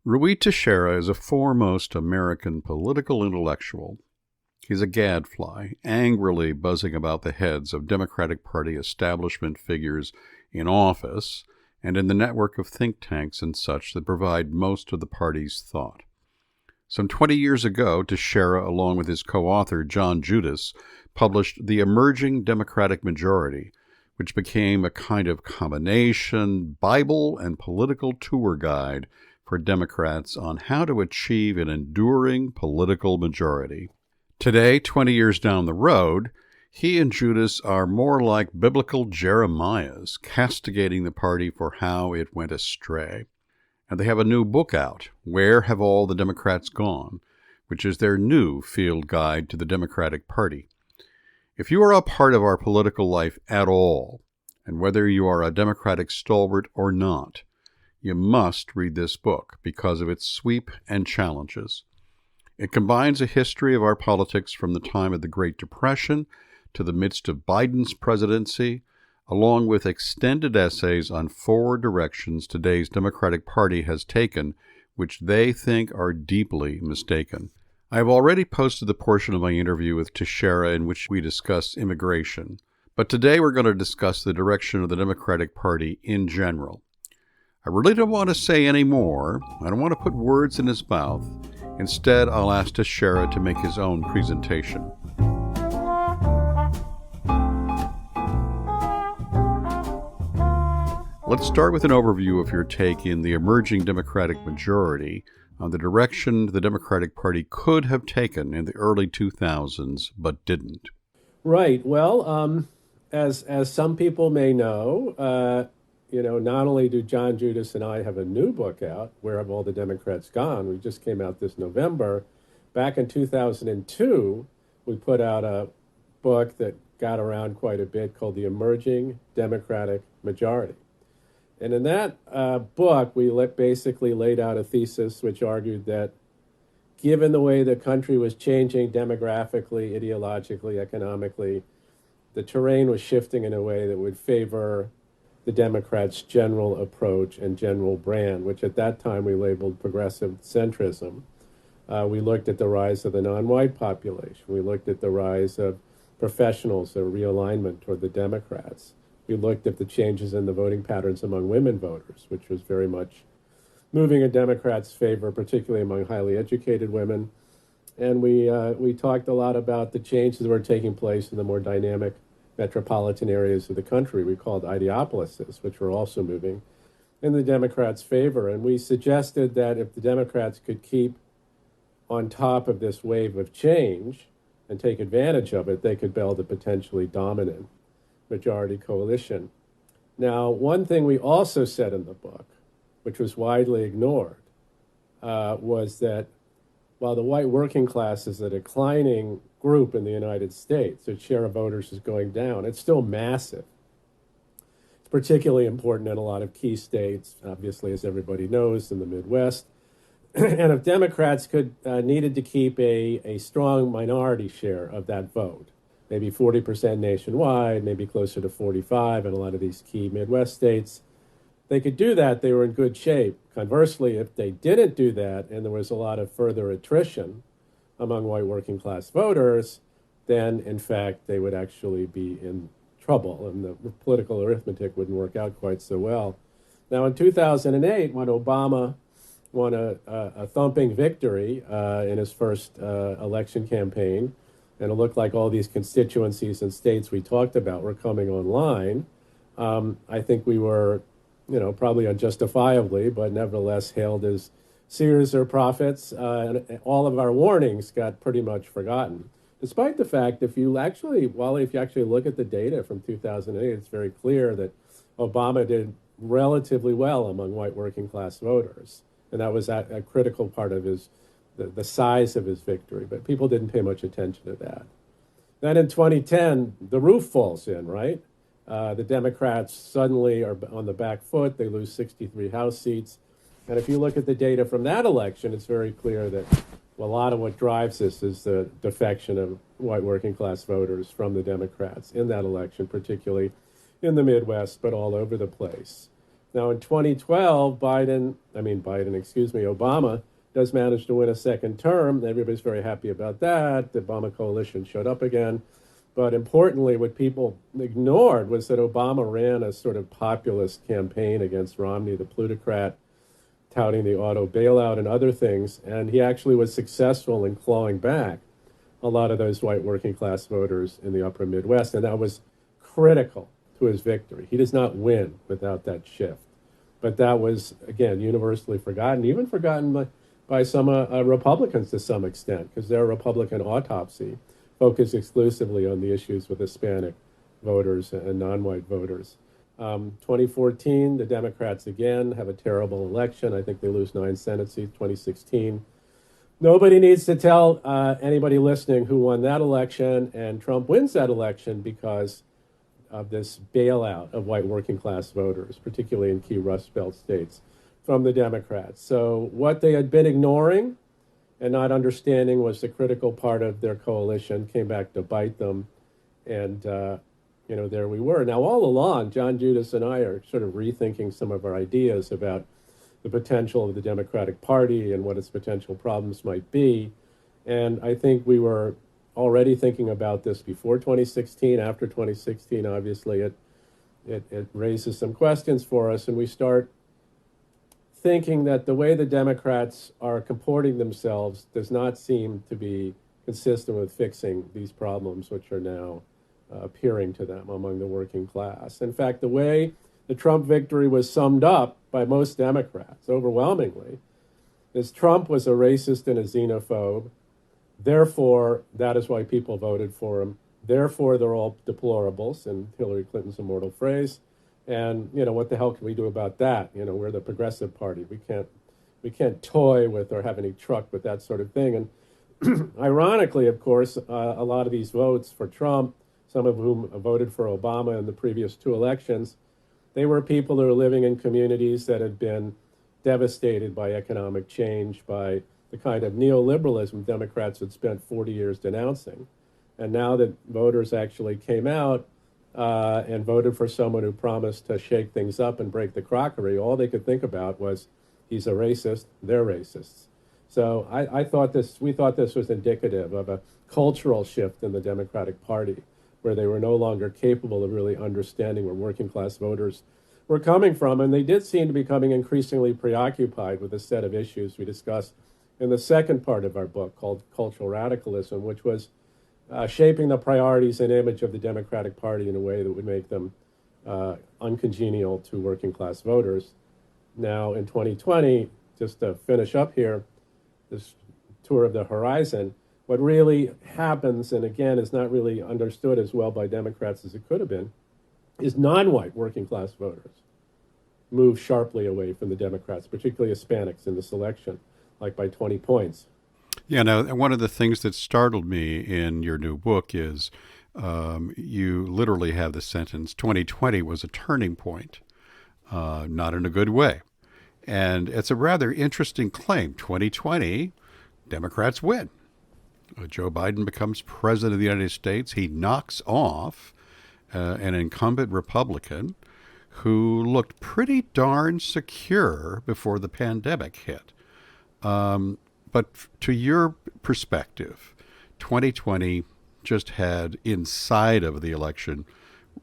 Ruy Teixeira is a foremost American political intellectual. He's a gadfly, angrily buzzing about the heads of Democratic Party establishment figures in office and in the network of think tanks and such that provide most of the party's thought. Some 20 years ago, Teixeira, along with his co-author John Judis, published The Emerging Democratic Majority, which became a kind of combination Bible and political tour guide for Democrats on how to achieve an enduring political majority. Today, 20 years down the road, he and Judis are more like biblical Jeremiahs, castigating the party for how it went astray. And they have a new book out, Where Have All the Democrats Gone?, which is their new field guide to the Democratic Party. If you are a part of our political life at all, and whether you are a Democratic stalwart or not, you must read this book because of its sweep and challenges. It combines a history of our politics from the time of the Great Depression to the midst of Biden's presidency, along with extended essays on 4 directions today's Democratic Party has taken, which they think are deeply mistaken. I have already posted the portion of my interview with Teixeira in which we discuss immigration, but today we're going to discuss the direction of the Democratic Party in general. I really don't want to say any more. I don't want to put words in his mouth. Instead, I'll ask Teixeira to make his own presentation. Let's start with an overview of your take in The Emerging Democratic Majority on the direction the Democratic Party could have taken in the early 2000s, but didn't. Right. Well, as some people may know, not only do John Judis and I have a new book out, Where Have All the Democrats Gone? We just came out this November. Back in 2002, we put out a book that got around quite a bit called The Emerging Democratic Majority. And in that book, we basically laid out a thesis which argued that given the way the country was changing demographically, ideologically, economically, the terrain was shifting in a way that would favor the Democrats' general approach and general brand, which at that time we labeled progressive centrism. We looked at the rise of the non-white population. We looked at the rise of professionals, a realignment toward the Democrats. We looked at the changes in the voting patterns among women voters, which was very much moving in Democrats' favor, particularly among highly educated women. And we talked a lot about the changes that were taking place in the more dynamic metropolitan areas of the country we called ideopolises, which were also moving in the Democrats' favor. And we suggested that if the Democrats could keep on top of this wave of change and take advantage of it, they could build a potentially dominant majority coalition. Now, one thing we also said in the book, which was widely ignored, was that while the white working class is a declining group in the United States, its share of voters is going down, it's still massive. It's particularly important in a lot of key states, obviously, as everybody knows, in the Midwest. And if Democrats needed to keep a strong minority share of that vote, maybe 40% nationwide, maybe closer to 45 in a lot of these key Midwest states, they could do that, they were in good shape. Conversely, if they didn't do that and there was a lot of further attrition among white working class voters, then in fact they would actually be in trouble and the political arithmetic wouldn't work out quite so well. Now in 2008, when Obama won a thumping victory in his first election campaign, and it looked like all these constituencies and states we talked about were coming online, I think we were, probably unjustifiably, but nevertheless hailed as seers or prophets, and all of our warnings got pretty much forgotten. Despite the fact, if you actually look at the data from 2008, it's very clear that Obama did relatively well among white working class voters. And that was a critical part of the size of his victory, but people didn't pay much attention to that. Then in 2010, the roof falls in, right? The Democrats suddenly are on the back foot. They lose 63 House seats. And if you look at the data from that election, it's very clear that a lot of what drives this is the defection of white working class voters from the Democrats in that election, particularly in the Midwest, but all over the place. Now in 2012, Obama does manage to win a second term. Everybody's very happy about that. The Obama coalition showed up again. But importantly, what people ignored was that Obama ran a sort of populist campaign against Romney, the plutocrat, touting the auto bailout and other things. And he actually was successful in clawing back a lot of those white working class voters in the upper Midwest. And that was critical to his victory. He does not win without that shift. But that was, again, universally forgotten, even forgotten by some Republicans to some extent, because their Republican autopsy focused exclusively on the issues with Hispanic voters and non-white voters. 2014, the Democrats again have a terrible election. I think they lose 9 Senate seats. 2016. Nobody needs to tell anybody listening who won that election, and Trump wins that election because of this bailout of white working class voters, particularly in key Rust Belt states, from the Democrats. So what they had been ignoring and not understanding was the critical part of their coalition came back to bite them. And, there we were. Now, all along, John Judis and I are sort of rethinking some of our ideas about the potential of the Democratic Party and what its potential problems might be. And I think we were already thinking about this before 2016. After 2016, obviously, it raises some questions for us, and we start thinking that the way the Democrats are comporting themselves does not seem to be consistent with fixing these problems, which are now appearing to them among the working class. In fact, the way the Trump victory was summed up by most Democrats overwhelmingly is Trump was a racist and a xenophobe. Therefore, that is why people voted for him. Therefore, they're all deplorables, in Hillary Clinton's immortal phrase. And, what the hell can we do about that? We're the progressive party. We can't toy with or have any truck with that sort of thing. And ironically, of course, a lot of these votes for Trump, some of whom voted for Obama in the previous 2 elections, they were people who were living in communities that had been devastated by economic change, by the kind of neoliberalism Democrats had spent 40 years denouncing. And now that voters actually came out and voted for someone who promised to shake things up and break the crockery, all they could think about was, he's a racist, they're racists. So we thought this was indicative of a cultural shift in the Democratic Party, where they were no longer capable of really understanding where working class voters were coming from. And they did seem to be becoming increasingly preoccupied with a set of issues we discussed in the second part of our book called Cultural Radicalism, which was shaping the priorities and image of the Democratic Party in a way that would make them uncongenial to working class voters. Now, in 2020, just to finish up here, this tour of the horizon, what really happens, and again is not really understood as well by Democrats as it could have been, is non-white working class voters move sharply away from the Democrats, particularly Hispanics in this election, like by 20 points. Yeah, now, one of the things that startled me in your new book is you literally have the sentence, 2020 was a turning point, not in a good way. And it's a rather interesting claim. 2020, Democrats win. Joe Biden becomes president of the United States. He knocks off an incumbent Republican who looked pretty darn secure before the pandemic hit. But to your perspective, 2020 just had, inside of the election,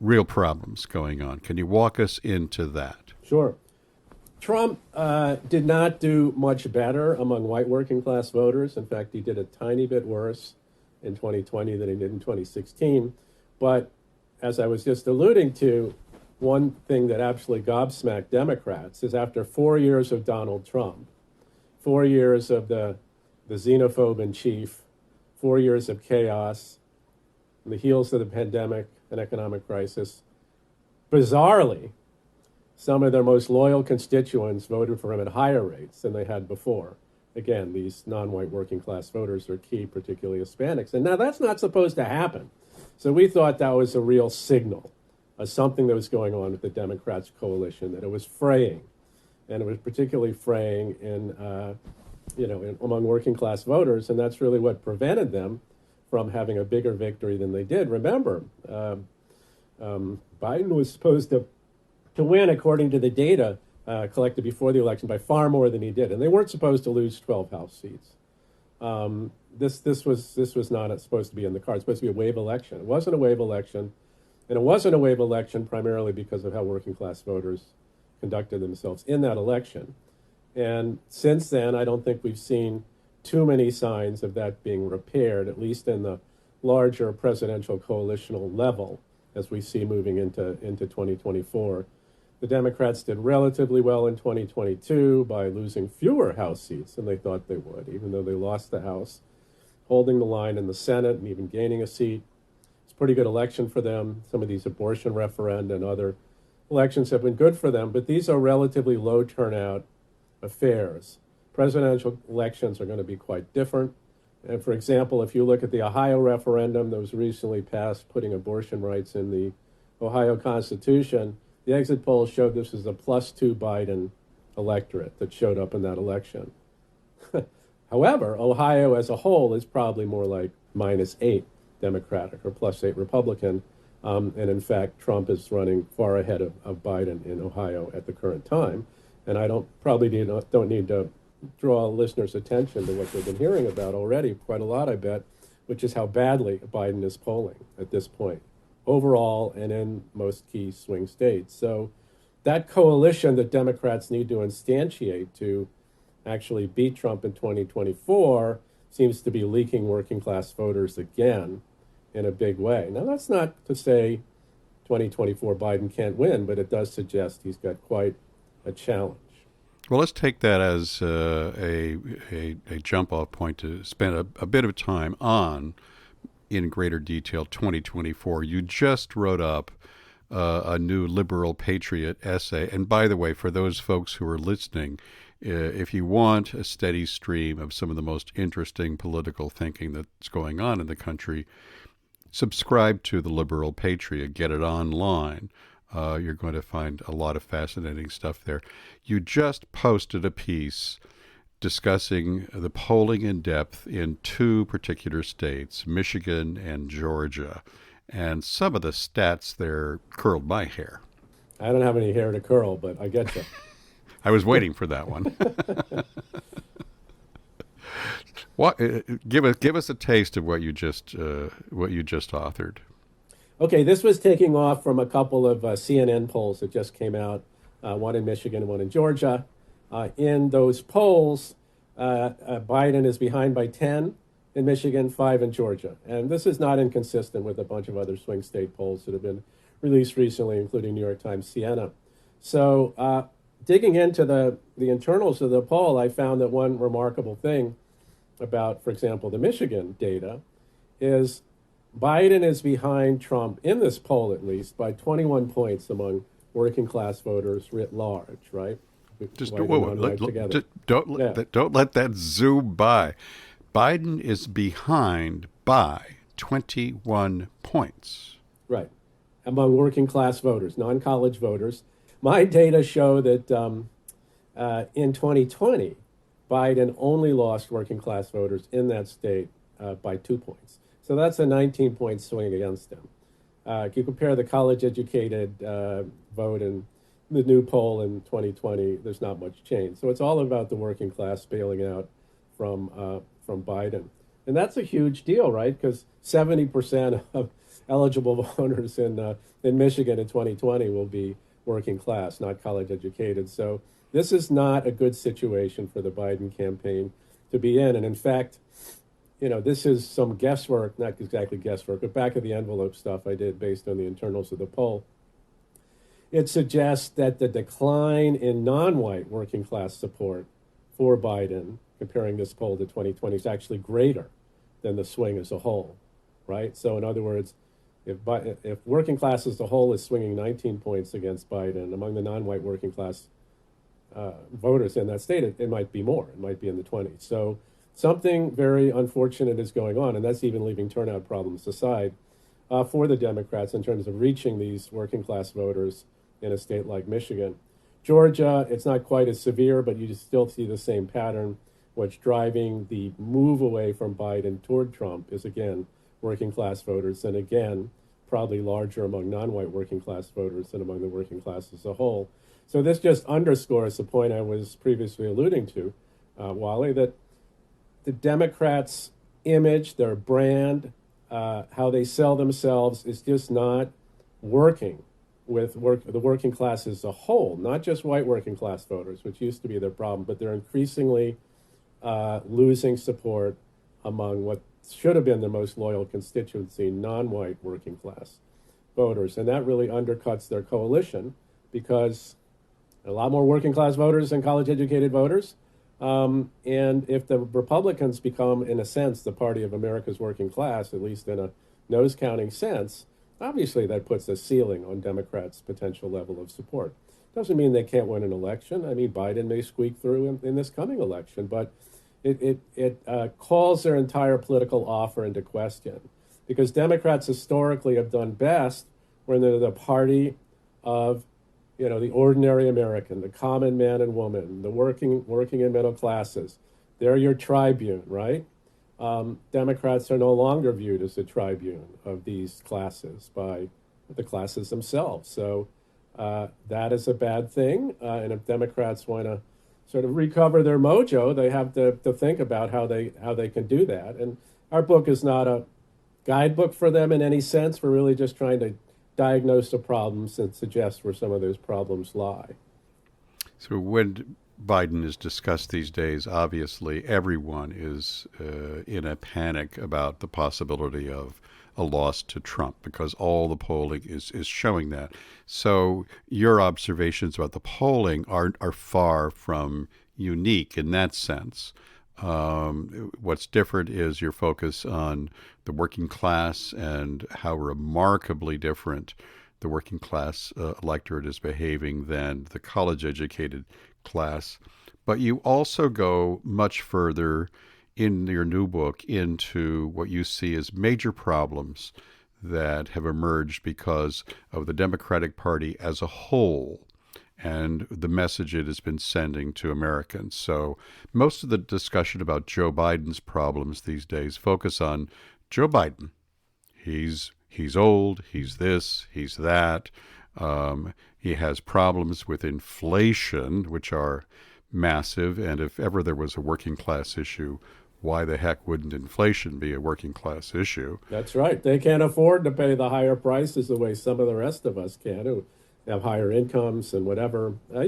real problems going on. Can you walk us into that? Sure. Trump did not do much better among white working class voters. In fact, he did a tiny bit worse in 2020 than he did in 2016. But as I was just alluding to, one thing that absolutely gobsmacked Democrats is after 4 years of Donald Trump, 4 years of the xenophobe in chief, 4 years of chaos, on the heels of the pandemic and economic crisis, bizarrely, some of their most loyal constituents voted for him at higher rates than they had before. Again, these non-white working class voters are key, particularly Hispanics. And now that's not supposed to happen. So we thought that was a real signal of something that was going on with the Democrats' coalition, that it was fraying. And it was particularly fraying among working class voters. And that's really what prevented them from having a bigger victory than they did. Remember, Biden was supposed to to win, according to the data collected before the election, by far more than he did. And they weren't supposed to lose 12 House seats. This was not supposed to be in the cards. It's supposed to be a wave election. It wasn't a wave election, and it wasn't a wave election primarily because of how working class voters conducted themselves in that election. And since then, I don't think we've seen too many signs of that being repaired, at least in the larger presidential coalitional level, as we see moving into 2024. The Democrats did relatively well in 2022 by losing fewer House seats than they thought they would, even though they lost the House, holding the line in the Senate and even gaining a seat. It's a pretty good election for them. Some of these abortion referenda and other elections have been good for them, but these are relatively low turnout affairs. Presidential elections are going to be quite different. And for example, if you look at the Ohio referendum that was recently passed, putting abortion rights in the Ohio Constitution, the exit polls showed this was a +2 Biden electorate that showed up in that election. However, Ohio as a whole is probably more like -8 Democratic or +8 Republican. And in fact, Trump is running far ahead of Biden in Ohio at the current time. And I don't need to draw listeners' attention to what they've been hearing about already, quite a lot, I bet, which is how badly Biden is polling at this point, overall and in most key swing states. So that coalition that Democrats need to instantiate to actually beat Trump in 2024 seems to be leaking working class voters again in a big way. Now, that's not to say 2024 Biden can't win, but it does suggest he's got quite a challenge. Well, let's take that as a jump-off point to spend a bit of time on, in greater detail, 2024. You just wrote up a new liberal patriot essay. And by the way, for those folks who are listening, if you want a steady stream of some of the most interesting political thinking that's going on in the country, subscribe to the Liberal Patriot, get it online. You're going to find a lot of fascinating stuff there. You just posted a piece discussing the polling in depth in two particular states, Michigan and Georgia. And some of the stats there curled my hair. I don't have any hair to curl, but I get you. I was waiting for that one. What? Give us a taste of what you just authored. Okay, this was taking off from a couple of CNN polls that just came out, one in Michigan and one in Georgia. In those polls, Biden is behind by 10 in Michigan, 5 in Georgia. And this is not inconsistent with a bunch of other swing state polls that have been released recently, including New York Times Siena. So digging into the internals of the poll, I found that one remarkable thing about, for example, the Michigan data is Biden is behind Trump, in this poll at least, by 21 points among working class voters writ large, right? Just don't let that zoom by. Biden is behind by 21 points. Right. Among working class voters, non-college voters. My data show that in 2020, Biden only lost working class voters in that state by 2 points. So that's a 19-point swing against him. If you compare the college-educated vote in the new poll in 2020, there's not much change. So it's all about the working class bailing out from Biden. And that's a huge deal, right? Because 70% of eligible voters in Michigan in 2020 will be working class, not college-educated. So this is not a good situation for the Biden campaign to be in. And in fact, this is some guesswork, not exactly guesswork, but back of the envelope stuff I did based on the internals of the poll. It suggests that the decline in non-white working class support for Biden, comparing this poll to 2020, is actually greater than the swing as a whole, right? So in other words, if working class as a whole is swinging 19 points against Biden, among the non-white working class voters in that state, it might be more. It might be in the 20s. So something very unfortunate is going on, and that's even leaving turnout problems aside for the Democrats in terms of reaching these working class voters in a state like Michigan. Georgia, it's not quite as severe, but you still see the same pattern. What's driving the move away from Biden toward Trump is, again, working class voters, and again, probably larger among non-white working class voters than among the working class as a whole. So this just underscores the point I was previously alluding to, Wally, that the Democrats' image, their brand, how they sell themselves is just not working with the working class as a whole, not just white working class voters, which used to be their problem, but they're increasingly losing support among what should have been the most loyal constituency, non-white working class voters. And that really undercuts their coalition because a lot more working class voters than college educated voters. And if the Republicans become, in a sense, the party of America's working class, at least in a nose counting sense, obviously that puts a ceiling on Democrats' potential level of support. Doesn't mean they can't win an election. I mean, Biden may squeak through in this coming election, but it calls their entire political offer into question because Democrats historically have done best when they're the party of the ordinary American, the common man and woman, the working and middle classes. They're your tribune, right? Democrats are no longer viewed as the tribune of these classes by the classes themselves. So that is a bad thing. And if Democrats want to sort of recover their mojo, they have to think about how they can do that. And our book is not a guidebook for them in any sense. We're really just trying to diagnose the problems and suggest where some of those problems lie. So when Biden is discussed these days, obviously everyone is in a panic about the possibility of a loss to Trump because all the polling is showing that. So your observations about the polling are far from unique in that sense. What's different is your focus on the working class and how remarkably different the working class electorate is behaving than the college-educated class. But you also go much further in your new book into what you see as major problems that have emerged because of the Democratic Party as a whole and the message it has been sending to Americans. So most of the discussion about Joe Biden's problems these days focus on Joe Biden. He's old, he's this, he's that. He has problems with inflation, which are massive. And if ever there was a working class issue, why the heck wouldn't inflation be a working class issue? That's right. They can't afford to pay the higher prices the way some of the rest of us can, who have higher incomes and whatever. I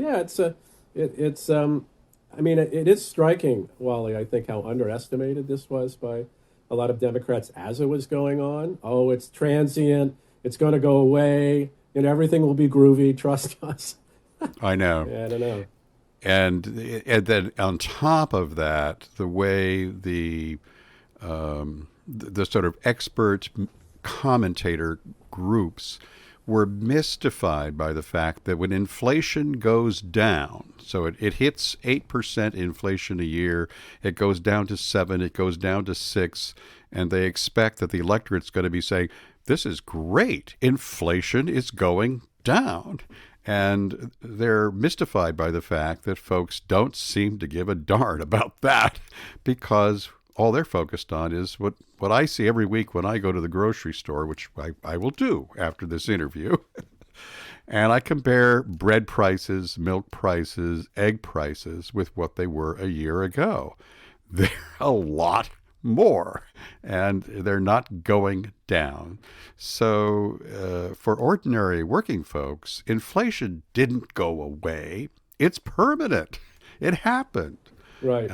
mean, it is striking, Wally, I think, how underestimated this was by a lot of Democrats as it was going on. Oh, it's transient. It's going to go away. And everything will be groovy. Trust us. I know. Yeah, I don't know. And then on top of that, the way the sort of expert commentator groups were mystified by the fact that when inflation goes down, so it hits 8% inflation a year, it goes down to 7, it goes down to 6, and they expect that the electorate's going to be saying, this is great, inflation is going down. And they're mystified by the fact that folks don't seem to give a darn about that because all they're focused on is what I see every week when I go to the grocery store, which I will do after this interview. And I compare bread prices, milk prices, egg prices with what they were a year ago. They're a lot more, and they're not going down. So for ordinary working folks, inflation didn't go away. It's permanent. It happened. Right.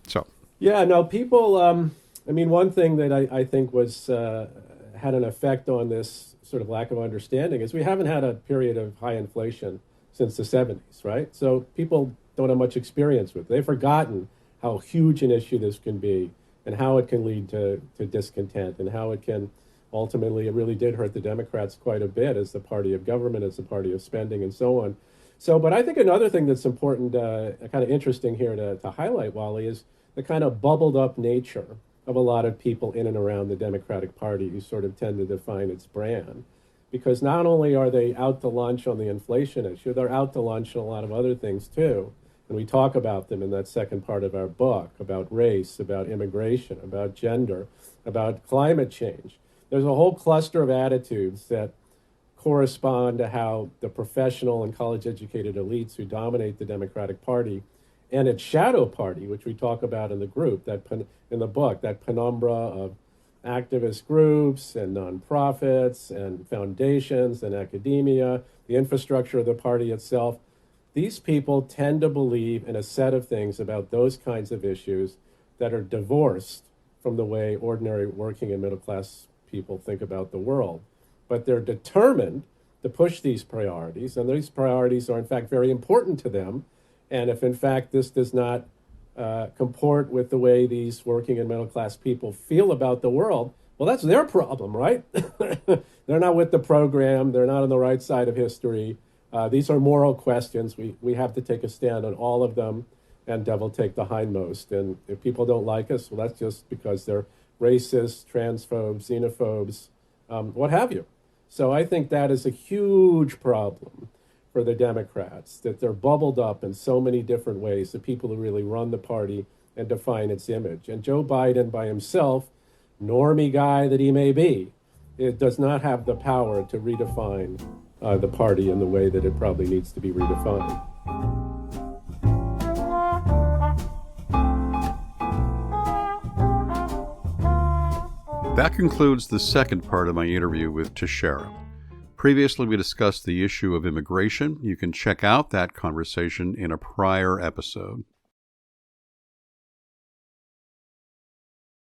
So. Yeah, no, people, I mean, one thing that I think was had an effect on this sort of lack of understanding is we haven't had a period of high inflation since the 70s, right? So people don't have much experience with it. They've forgotten how huge an issue this can be and how it can lead to discontent and how it can ultimately, it really did hurt the Democrats quite a bit as the party of government, as the party of spending and so on. So, but I think another thing that's important, kind of interesting here to highlight, Wally, is the kind of bubbled up nature of a lot of people in and around the Democratic Party who sort of tend to define its brand. Because not only are they out to lunch on the inflation issue, they're out to lunch on a lot of other things too. And we talk about them in that second part of our book, about race, about immigration, about gender, about climate change. there's a whole cluster of attitudes that correspond to how the professional and college-educated elites who dominate the Democratic Party and its shadow party, which we talk about in the group, in the book, that penumbra of activist groups and nonprofits and foundations and academia, the infrastructure of the party itself. These people tend to believe in a set of things about those kinds of issues that are divorced from the way ordinary working and middle class people think about the world. But they're determined to push these priorities, and these priorities are in fact very important to them. And if in fact this does not comport with the way these working and middle class people feel about the world, well, that's their problem, right? They're not with the program. They're not on the right side of history. These are moral questions. We have to take a stand on all of them, and devil take the hindmost. And if people don't like us, well, that's just because they're racist, transphobes, xenophobes, what have you. So I think that is a huge problem for the Democrats, that they're bubbled up in so many different ways, the people who really run the party and define its image. And Joe Biden by himself, normie guy that he may be, it does not have the power to redefine the party in the way that it probably needs to be redefined. That concludes the second part of my interview with Teixeira. Previously, we discussed the issue of immigration. You can check out that conversation in a prior episode.